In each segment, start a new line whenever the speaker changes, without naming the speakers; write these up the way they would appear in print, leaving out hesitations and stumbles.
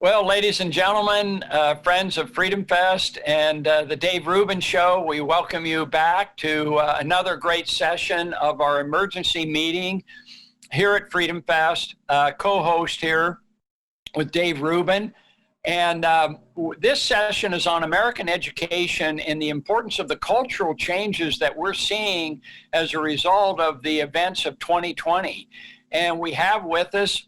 Well, ladies and gentlemen, friends of FreedomFest and the Dave Rubin Show, we welcome you back to another great session of our emergency meeting here at FreedomFest, co-host here with Dave Rubin. And this session is on American education and the importance of the cultural changes that we're seeing as a result of the events of 2020. And we have with us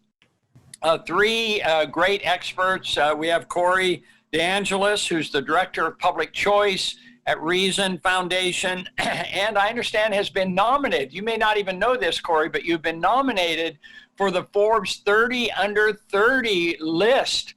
three great experts. We have Corey DeAngelis, who's the Director of Public Choice at Reason Foundation, and I understand has been nominated. You may not even know this, Corey, but you've been nominated for the Forbes 30 Under 30 list.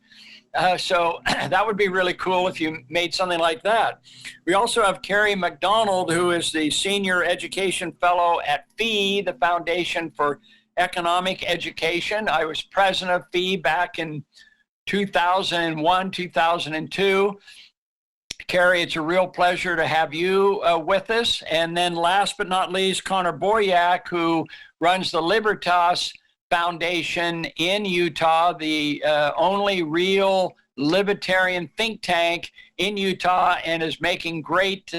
So that would be really cool if you made something like that. We also have Carrie McDonald, who is the Senior Education Fellow at FEE, the Foundation for Economic Education. I was president of FEE back in 2001, 2002. Carrie, it's a real pleasure to have you with us. And then last but not least, Connor Boyack, who runs the Libertas Foundation in Utah, the only real libertarian think tank in Utah, and is making great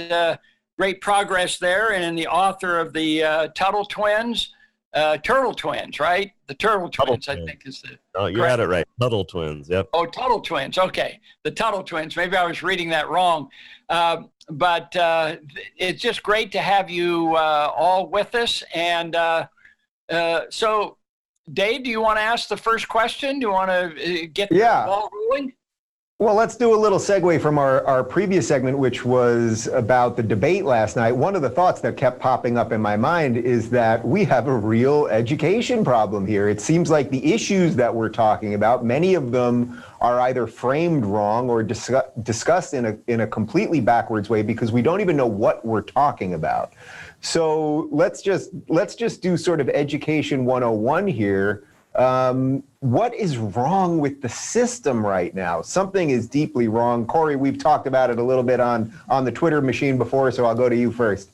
progress there, and the author of the Turtle Twins, right? The Turtle Twins, I think is the.
Oh, you had it right. Tuttle Twins. Yep.
Oh, Tuttle Twins. Okay. The Tuttle Twins. Maybe I was reading that wrong. But it's just great to have you all with us. And so, Dave, do you want to ask the first question? Do you want to get the ball rolling?
Well, let's do a little segue from our previous segment, which was about the debate last night. One of the thoughts that kept popping up in my mind is that we have a real education problem here. It seems like the issues that we're talking about, many of them are either framed wrong or discussed in a completely backwards way because we don't even know what we're talking about. So let's just do sort of education 101 here. What is wrong with the system right now? Something is deeply wrong. Corey, we've talked about it a little bit on the Twitter machine before, so I'll go to you first.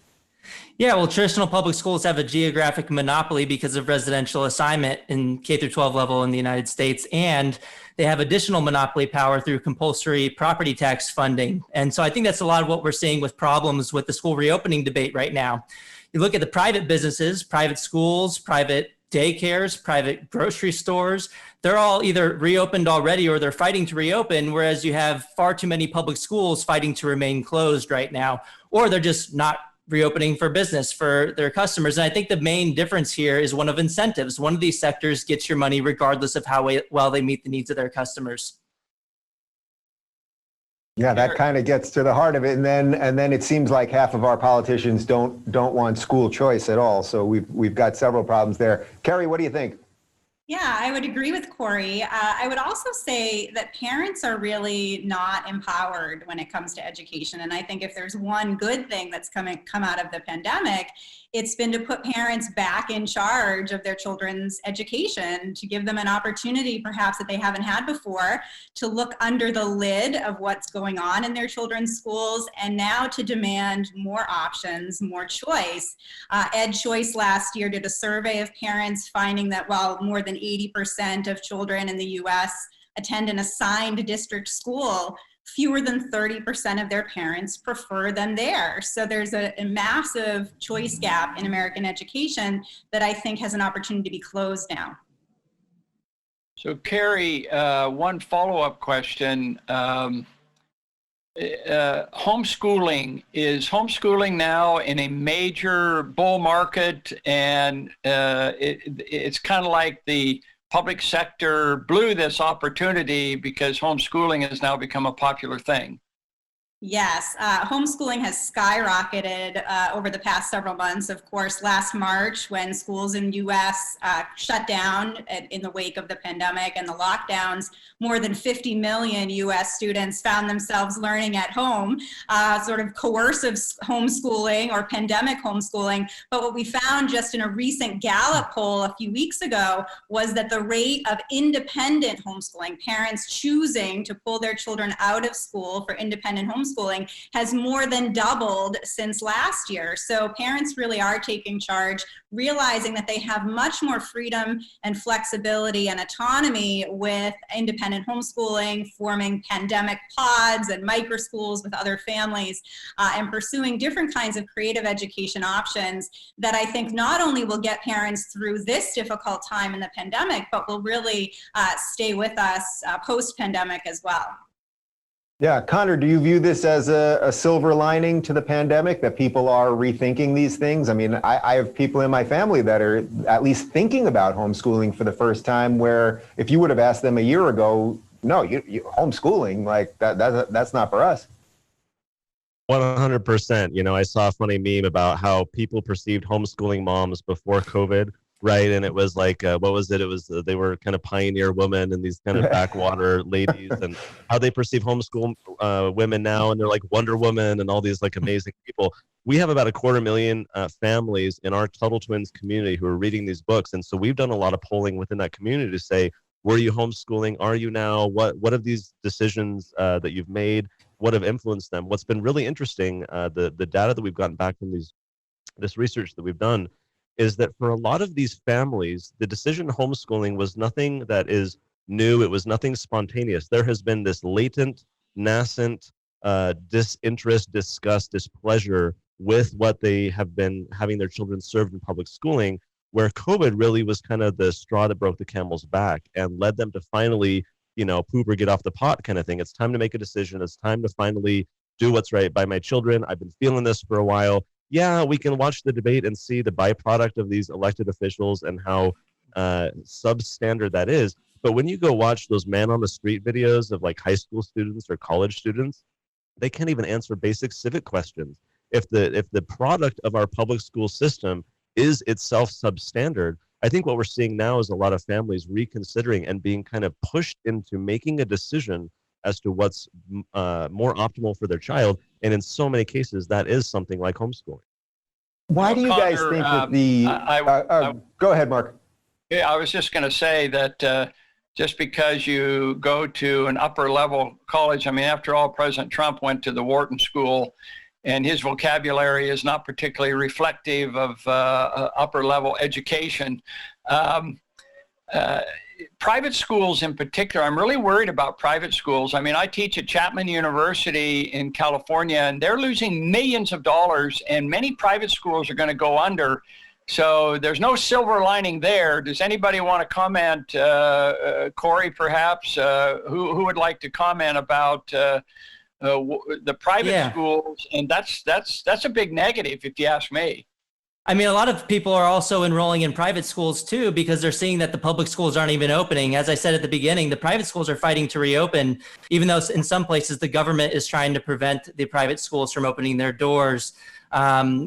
Yeah, well, traditional public schools have a geographic monopoly because of residential assignment in K through 12 level in the United States, and they have additional monopoly power through compulsory property tax funding. And so I think that's a lot of what we're seeing with problems with the school reopening debate right now. You look at the private businesses, private schools, private daycares, private grocery stores, they're all either reopened already or they're fighting to reopen, whereas you have far too many public schools fighting to remain closed right now, or they're just not reopening for business for their customers. And I think the main difference here is one of incentives. One of these sectors gets your money regardless of how well they meet the needs of their customers.
Yeah, that kind of gets to the heart of it, and then it seems like half of our politicians don't want school choice at all. So we've got several problems there. Carrie, what do you think?
Yeah, I would agree with Corey. I would also say that parents are really not empowered when it comes to education. And I think if there's one good thing that's come out of the pandemic, it's been to put parents back in charge of their children's education, to give them an opportunity perhaps that they haven't had before, to look under the lid of what's going on in their children's schools, and now to demand more options, more choice. EdChoice last year did a survey of parents finding that while more than 80% of children in the US attend an assigned district school, fewer than 30% of their parents prefer them there. So there's a massive choice gap in American education that I think has an opportunity to be closed now.
So Carrie, one follow-up question. Homeschooling, is homeschooling now in a major bull market, and it's kind of like the public sector blew this opportunity because homeschooling has now become a popular thing?
Yes, homeschooling has skyrocketed over the past several months. Of course, last March, when schools in the U.S. Shut down in the wake of the pandemic and the lockdowns, more than 50 million U.S. students found themselves learning at home, sort of coercive homeschooling or pandemic homeschooling. But what we found just in a recent Gallup poll a few weeks ago was that the rate of independent homeschooling, parents choosing to pull their children out of school for independent homeschooling, homeschooling has more than doubled since last year. So parents really are taking charge, realizing that they have much more freedom and flexibility and autonomy with independent homeschooling, forming pandemic pods and micro schools with other families, and pursuing different kinds of creative education options that I think not only will get parents through this difficult time in the pandemic, but will really stay with us post-pandemic as well.
Yeah, Connor, do you view this as a silver lining to the pandemic, that people are rethinking these things? I mean, I have people in my family that are at least thinking about homeschooling for the first time, where if you would have asked them a year ago, no, you homeschooling, like that's not for us.
100%. You know, I saw a funny meme about how people perceived homeschooling moms before COVID, right? And it was like, what was it? It was, they were kind of pioneer women and these kind of backwater ladies, and how they perceive homeschool women now. And they're like Wonder Woman and all these like amazing people. We have about 250,000 families in our Tuttle Twins community who are reading these books. And so we've done a lot of polling within that community to say, were you homeschooling? Are you now? What of these decisions that you've made, what have influenced them? What's been really interesting, the data that we've gotten back from this research that we've done, is that for a lot of these families, the decision homeschooling was nothing that is new. It was nothing spontaneous. There has been this latent, nascent disinterest, disgust, displeasure with what they have been having their children served in public schooling, where COVID really was kind of the straw that broke the camel's back and led them to finally, you know, poop or get off the pot kind of thing. It's time to make a decision. It's time to finally do what's right by my children. I've been feeling this for a while. Yeah, we can watch the debate and see the byproduct of these elected officials and how substandard that is. But when you go watch those man on the street videos of like high school students or college students, they can't even answer basic civic questions. If the product of our public school system is itself substandard, I think what we're seeing now is a lot of families reconsidering and being kind of pushed into making a decision as to what's more optimal for their child. And in so many cases, that is something like homeschooling.
Why do you guys think that the... go ahead, Mark.
Yeah, I was just going to say that just because you go to an upper level college, I mean, after all, President Trump went to the Wharton School, and his vocabulary is not particularly reflective of upper level education. Private schools in particular, I'm really worried about private schools. I mean, I teach at Chapman University in California, and they're losing millions of dollars, and many private schools are going to go under. So there's no silver lining there. Does anybody want to comment? Corey, perhaps, who would like to comment about the private schools? And that's a big negative, if you ask me.
I mean, a lot of people are also enrolling in private schools too, because they're seeing that the public schools aren't even opening. As I said at the beginning, the private schools are fighting to reopen, even though in some places the government is trying to prevent the private schools from opening their doors,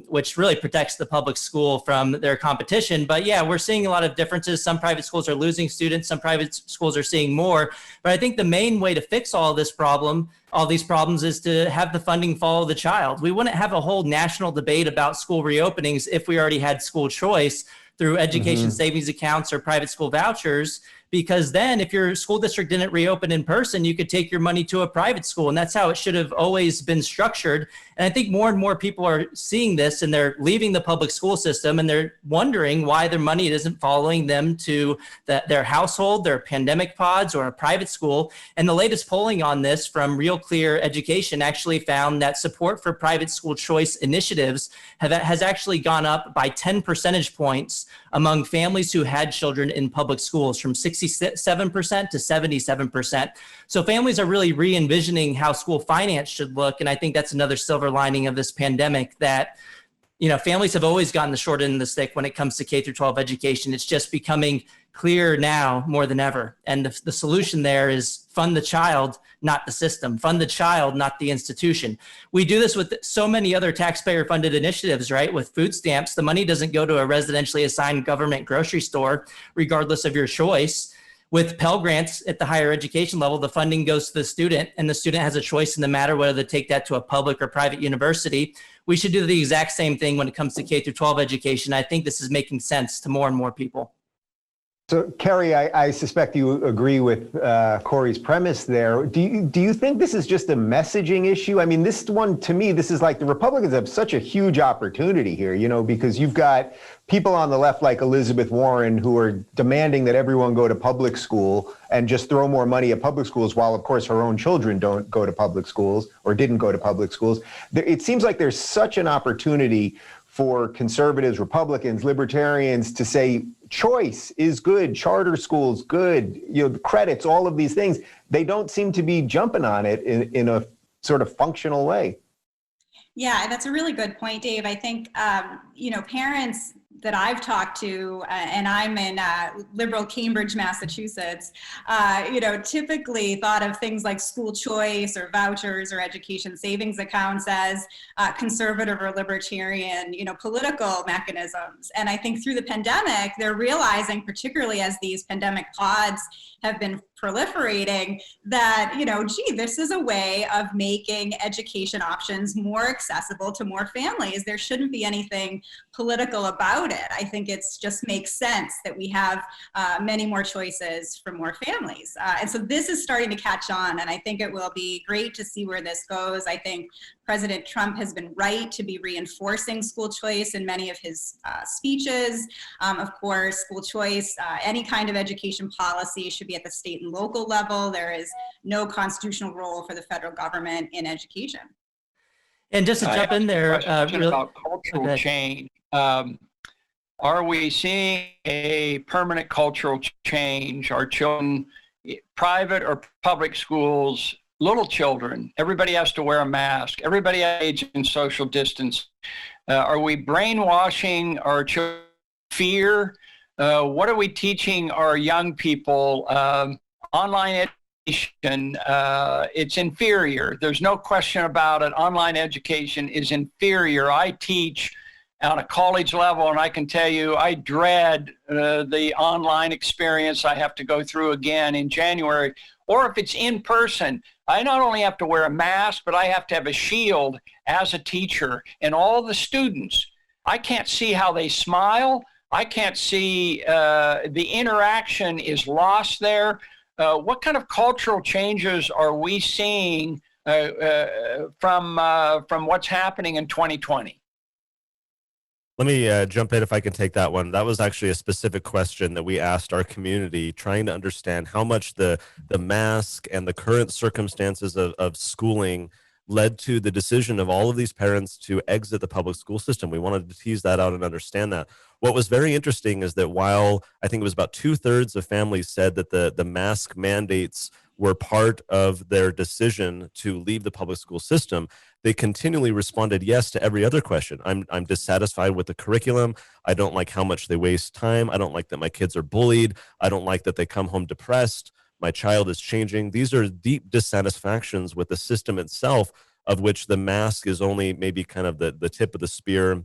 which really protects the public school from their competition. But yeah, we're seeing a lot of differences. Some private schools are losing students, some private schools are seeing more. But I think the main way to fix all these problems is to have the funding follow the child. We wouldn't have a whole national debate about school reopenings if we already had school choice through education savings accounts or private school vouchers, because then if your school district didn't reopen in person, you could take your money to a private school. And that's how it should have always been structured. And I think more and more people are seeing this, and they're leaving the public school system, and they're wondering why their money isn't following them to their household, their pandemic pods, or a private school. And the latest polling on this from Real Clear Education actually found that support for private school choice initiatives has actually gone up by 10 percentage points among families who had children in public schools, from 67% to 77%. So families are really re-envisioning how school finance should look. And I think that's another silver lining of this pandemic, that, you know, families have always gotten the short end of the stick when it comes to K through 12 education. It's just becoming clear now more than ever. And the solution there is fund the child, not the system. Fund the child, not the institution. We do this with so many other taxpayer-funded initiatives, right? With food stamps, the money doesn't go to a residentially assigned government grocery store, regardless of your choice. With Pell Grants at the higher education level, the funding goes to the student, and the student has a choice in the matter whether to take that to a public or private university. We should do the exact same thing when it comes to K through 12 education. I think this is making sense to more and more people.
So, Kerry, I suspect you agree with Corey's premise there. Do you think this is just a messaging issue? I mean, this one, to me, this is like the Republicans have such a huge opportunity here, because you've got people on the left like Elizabeth Warren who are demanding that everyone go to public school and just throw more money at public schools, while, of course, her own children don't go to public schools or didn't go to public schools. It seems like there's such an opportunity for conservatives, Republicans, libertarians to say choice is good, charter schools good, credits, all of these things. They don't seem to be jumping on it in a sort of functional way.
Yeah, that's a really good point, Dave. I think, parents that I've talked to, and I'm in liberal Cambridge, Massachusetts, typically thought of things like school choice or vouchers or education savings accounts as conservative or libertarian, political mechanisms. And I think through the pandemic, they're realizing, particularly as these pandemic pods have been proliferating, that, this is a way of making education options more accessible to more families. There shouldn't be anything political about it. I think it's just makes sense that we have many more choices for more families. And so this is starting to catch on, and I think it will be great to see where this goes. I think President Trump has been right to be reinforcing school choice in many of his speeches. Of course, school choice, any kind of education policy should be at the state and local level. There is no constitutional role for the federal government in education.
And just to jump in there,
about cultural change. Are we seeing a permanent cultural change? Are children, private or public schools, little children, everybody has to wear a mask, everybody has to age in social distance? Are we brainwashing our children? Fear? What are we teaching our young people? Online education, it's inferior. There's no question about it. Online education is inferior. I teach on a college level, and I can tell you I dread the online experience I have to go through again in January. Or if it's in person, I not only have to wear a mask, but I have to have a shield as a teacher. And all the students, I can't see how they smile. I can't see, the interaction is lost there. What kind of cultural changes are we seeing from what's happening in 2020?
Let me jump in if I can take that one. That was actually a specific question that we asked our community, trying to understand how much the mask and the current circumstances of schooling led to the decision of all of these parents to exit the public school system. We wanted to tease that out and understand that. What was very interesting is that while I think it was about 2/3 of families said that the mask mandates were part of their decision to leave the public school system, they continually responded yes to every other question. I'm dissatisfied with the curriculum. I don't like how much they waste time. I don't like that my kids are bullied. I don't like that they come home depressed. My child is changing. These are deep dissatisfactions with the system itself, of which the mask is only maybe kind of the tip of the spear,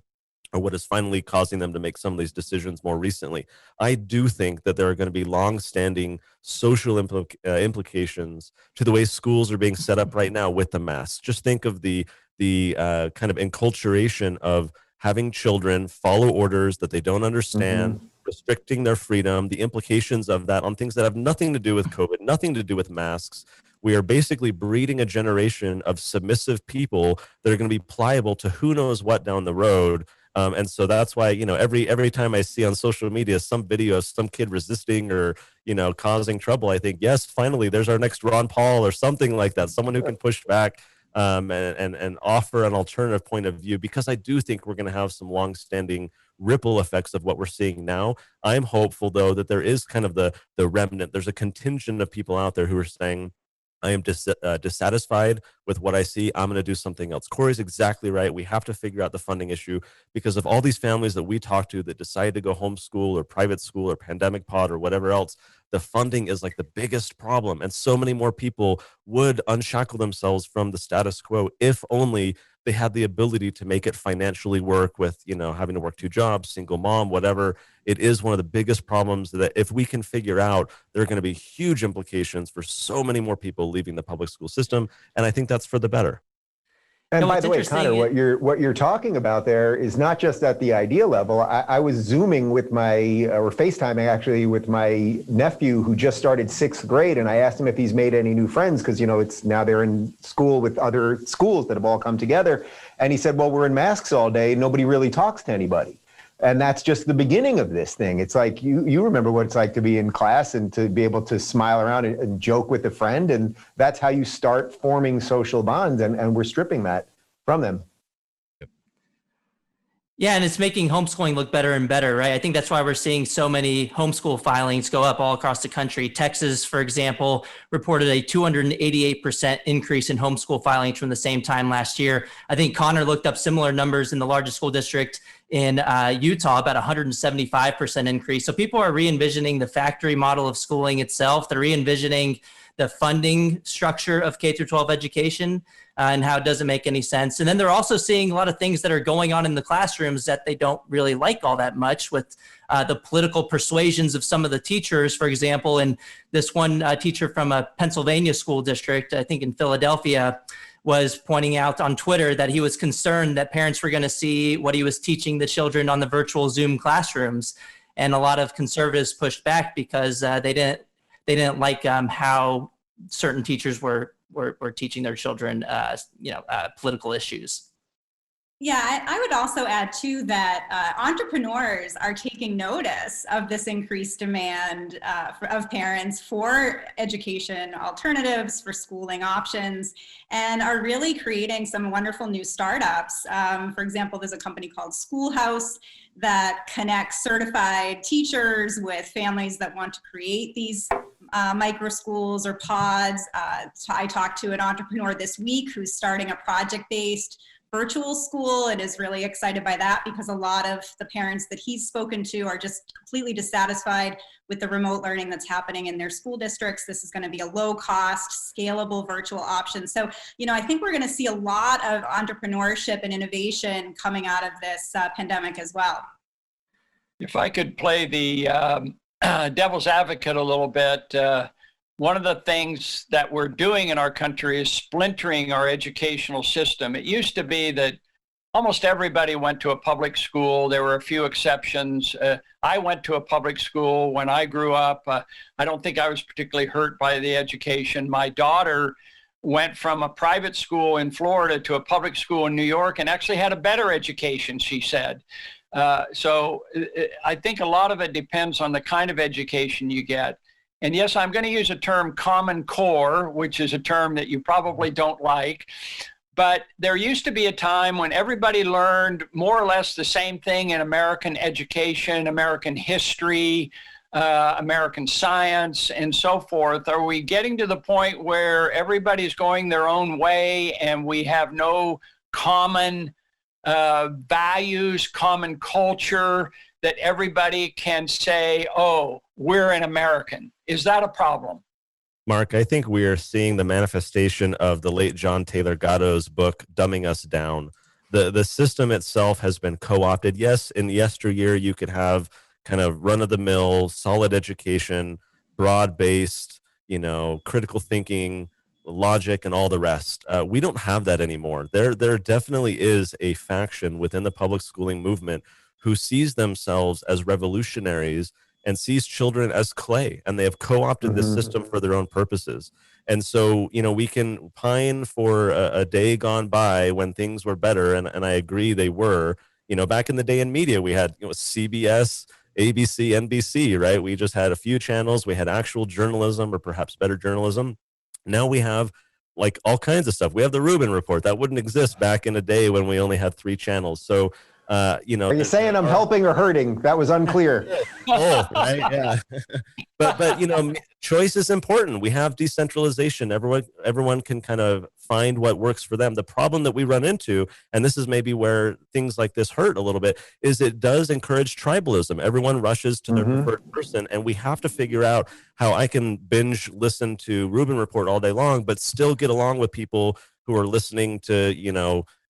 or what is finally causing them to make some of these decisions more recently. I do think that there are going to be long-standing social implications to the way schools are being set up right now with the mask. Just think of the kind of enculturation of having children follow orders that they don't understand, restricting their freedom, the implications of that on things that have nothing to do with COVID, nothing to do with masks. We are basically breeding a generation of submissive people that are going to be pliable to who knows what down the road. And so that's why, every time I see on social media some video of some kid resisting or, causing trouble, I think, yes, finally, there's our next Ron Paul or something like that, someone who can push back and offer an alternative point of view, because I do think we're going to have some longstanding ripple effects of what we're seeing now. I'm hopeful, though, that there is kind of the remnant. There's a contingent of people out there who are saying, I am dissatisfied with what I see. I'm going to do something else. Corey's exactly right. We have to figure out the funding issue, because of all these families that we talk to that decide to go homeschool or private school or pandemic pod or whatever else, the funding is like the biggest problem. And so many more people would unshackle themselves from the status quo if only they had the ability to make it financially work with, having to work 2 jobs, single mom, whatever. It is one of the biggest problems that if we can figure out, there are going to be huge implications for so many more people leaving the public school system. And I think that's for the better.
And by
what's
the way,
interesting
Connor, what you're talking about there is not just at the idea level. I was Zooming with or FaceTiming actually with my nephew who just started 6th grade, and I asked him if he's made any new friends because it's now they're in school with other schools that have all come together, and he said, "Well, we're in masks all day. Nobody really talks to anybody." And that's just the beginning of this thing. It's like you remember what it's like to be in class and to be able to smile around and joke with a friend. And that's how you start forming social bonds. And we're stripping that from them.
Yeah, and it's making homeschooling look better and better, right? I think that's why we're seeing so many homeschool filings go up all across the country. Texas, for example, reported a 288% increase in homeschool filings from the same time last year. I think Connor looked up similar numbers in the largest school district in Utah, about 175% increase. So people are re-envisioning the factory model of schooling itself. They're re-envisioning the funding structure of K through 12 education and how it doesn't make any sense. And then they're also seeing a lot of things that are going on in the classrooms that they don't really like all that much with the political persuasions of some of the teachers, for example. And this one teacher from a Pennsylvania school district, I think in Philadelphia, was pointing out on Twitter that he was concerned that parents were going to see what he was teaching the children on the virtual Zoom classrooms. And a lot of conservatives pushed back because they didn't like how certain teachers were teaching their children, political issues.
Yeah, I would also add too that entrepreneurs are taking notice of this increased demand of parents for education alternatives, for schooling options, and are really creating some wonderful new startups. For example, there's a company called Schoolhouse that connects certified teachers with families that want to create these micro schools or pods. I talked to an entrepreneur this week who's starting a project-based virtual school and is really excited by that because a lot of the parents that he's spoken to are just completely dissatisfied with the remote learning that's happening in their school districts. This is going to be a low cost, scalable virtual option. So, I think we're going to see a lot of entrepreneurship and innovation coming out of this pandemic as well.
If I could play the devil's advocate a little bit, one of the things that we're doing in our country is splintering our educational system. It used to be that almost everybody went to a public school. There were a few exceptions. I went to a public school when I grew up. I don't think I was particularly hurt by the education. My daughter went from a private school in Florida to a public school in New York and actually had a better education, she said. So I think a lot of it depends on the kind of education you get. And yes, I'm going to use a term, Common Core, which is a term that you probably don't like. But there used to be a time when everybody learned more or less the same thing in American education, American history, American science, and so forth. Are we getting to the point where everybody's going their own way and we have no common values, common culture that everybody can say, oh, we're an American? Is that a problem?
Mark, I think we are seeing the manifestation of the late John Taylor Gatto's book, Dumbing Us Down. The system itself has been co-opted. Yes, in yesteryear, you could have kind of run-of-the-mill, solid education, broad-based, critical thinking, logic, and all the rest. We don't have that anymore. There definitely is a faction within the public schooling movement who sees themselves as revolutionaries and sees children as clay, and they have co-opted this system for their own purposes. And so, we can pine for a day gone by when things were better, and I agree they were. Back in the day in media, we had CBS, ABC, NBC, right? We just had a few channels. We had actual journalism, or perhaps better journalism. Now we have all kinds of stuff. We have the Rubin report that wouldn't exist back in a day when we only had 3 channels. So, Are
you saying I'm helping or hurting? That was unclear.
Right? Yeah. but choice is important. We have decentralization. Everyone can kind of find what works for them. The problem that we run into, and this is maybe where things like this hurt a little bit, is it does encourage tribalism. Everyone rushes to their preferred person, and we have to figure out how I can binge listen to Rubin Report all day long, but still get along with people who are listening to,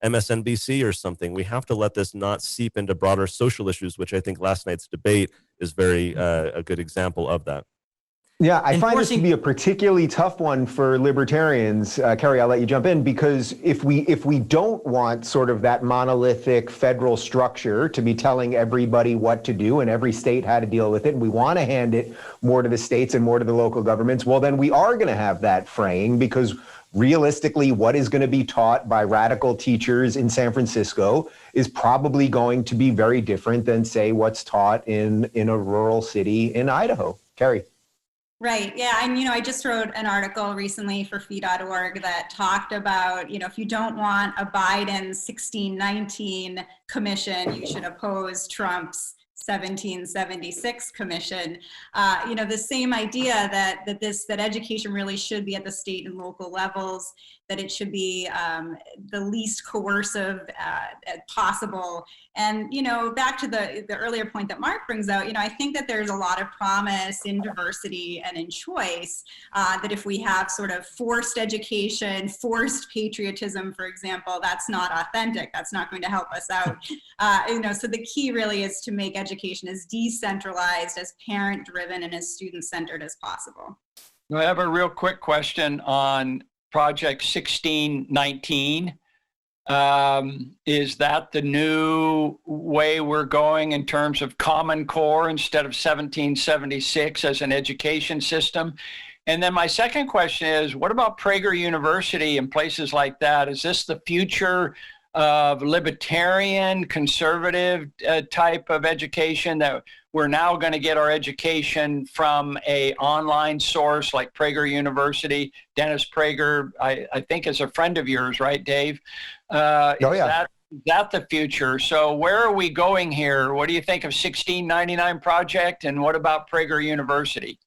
MSNBC or something. We have to let this not seep into broader social issues, which I think last night's debate is very a good example of that.
Yeah, I find this to be a particularly tough one for libertarians. Kerry, I'll let you jump in, because if we don't want sort of that monolithic federal structure to be telling everybody what to do and every state how to deal with it, and we want to hand it more to the states and more to the local governments, well, then we are going to have that fraying, because realistically, what is going to be taught by radical teachers in San Francisco is probably going to be very different than, say, what's taught in a rural city in Idaho. Kerry.
Right. Yeah. And, I just wrote an article recently for fee.org that talked about, if you don't want a Biden 1619 commission, you should oppose Trump's 1776 commission. The same idea that education really should be at the state and local levels, that it should be the least coercive possible. And, back to the earlier point that Mark brings out, I think that there's a lot of promise in diversity and in choice, that if we have sort of forced education, forced patriotism, for example, that's not authentic. That's not going to help us out. So the key really is to make education as decentralized, as parent-driven, and as student-centered as possible.
I have a real quick question on Project 1619. Is that the new way we're going in terms of Common Core instead of 1776 as an education system? And then my second question is, what about Prager University and places like that? Is this the future of libertarian, conservative type of education, that we're now going to get our education from a online source like Prager University? Dennis Prager, I think, is a friend of yours, right, Dave? Is that the future? So where are we going here? What do you think of 1699 Project, and what about Prager University?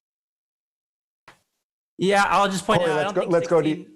Yeah, I'll just point out.
Let's go to.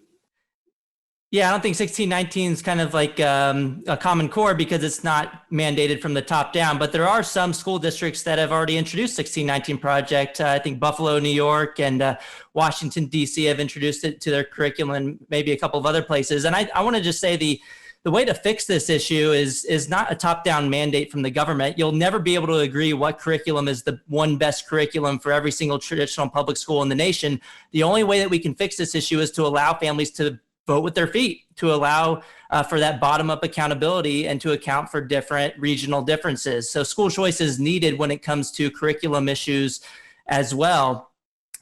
Yeah, I don't think 1619 is kind of like a Common Core because it's not mandated from the top down, but there are some school districts that have already introduced 1619 Project. I think Buffalo, New York, and Washington, D.C. have introduced it to their curriculum, maybe a couple of other places. And I want to just say the way to fix this issue is not a top-down mandate from the government. You'll never be able to agree what curriculum is the one best curriculum for every single traditional public school in the nation. The only way that we can fix this issue is to allow families to vote with their feet, to allow for that bottom-up accountability and to account for different regional differences. So school choice is needed when it comes to curriculum issues as well.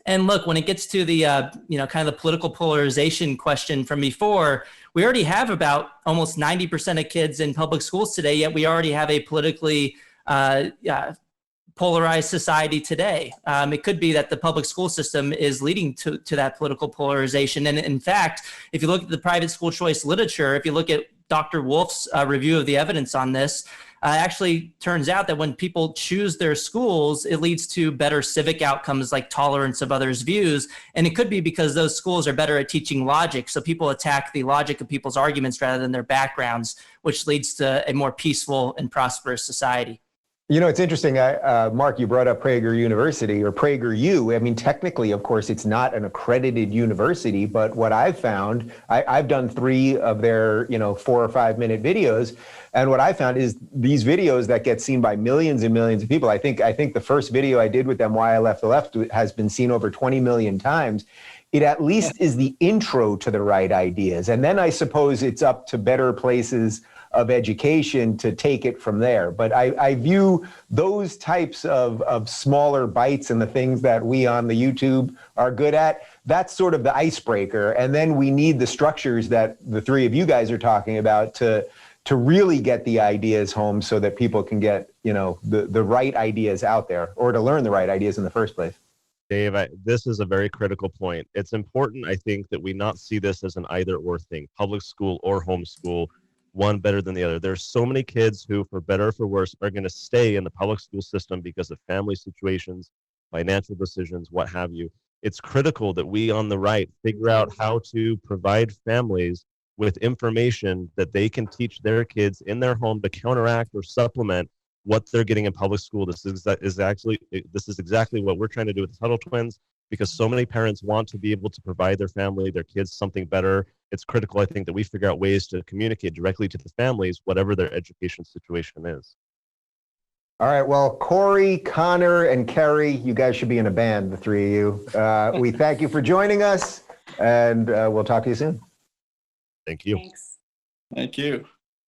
And look, when it gets to the, kind of the political polarization question from before, we already have about almost 90% of kids in public schools today, yet we already have a politically polarized society today. It could be that the public school system is leading to that political polarization. And in fact, if you look at the private school choice literature, if you look at Dr. Wolf's review of the evidence on this, actually turns out that when people choose their schools, it leads to better civic outcomes like tolerance of others' views. And it could be because those schools are better at teaching logic. So people attack the logic of people's arguments rather than their backgrounds, which leads to a more peaceful and prosperous society.
It's interesting, Mark, you brought up Prager University, or PragerU. I mean, technically, of course, it's not an accredited university, but what I've found, I've done 3 of their, 4 or 5 minute videos. And what I found is these videos that get seen by millions and millions of people. I think the first video I did with them, Why I Left the Left, has been seen over 20 million times. It at least is the intro to the right ideas. And then I suppose it's up to better places of education to take it from there. But I view those types of smaller bites and the things that we on the YouTube are good at, that's sort of the icebreaker. And then we need the structures that the 3 of you guys are talking about to really get the ideas home so that people can get, the right ideas out there, or to learn the right ideas in the first place.
Dave, this is a very critical point. It's important, I think, that we not see this as an either or thing, public school or homeschool, one better than the other. There's so many kids who, for better or for worse, are going to stay in the public school system because of family situations, financial decisions, what have you. It's critical that we on the right figure out how to provide families with information that they can teach their kids in their home to counteract or supplement what they're getting in public school. This is exactly what we're trying to do with the Tuttle Twins, because so many parents want to be able to provide their family, their kids, something better. It's critical, I think, that we figure out ways to communicate directly to the families, whatever their education situation is.
All right. Well, Corey, Connor, and Kerry, you guys should be in a band, the three of you. We thank you for joining us, and we'll talk to you soon.
Thank you.
Thanks.
Thank you.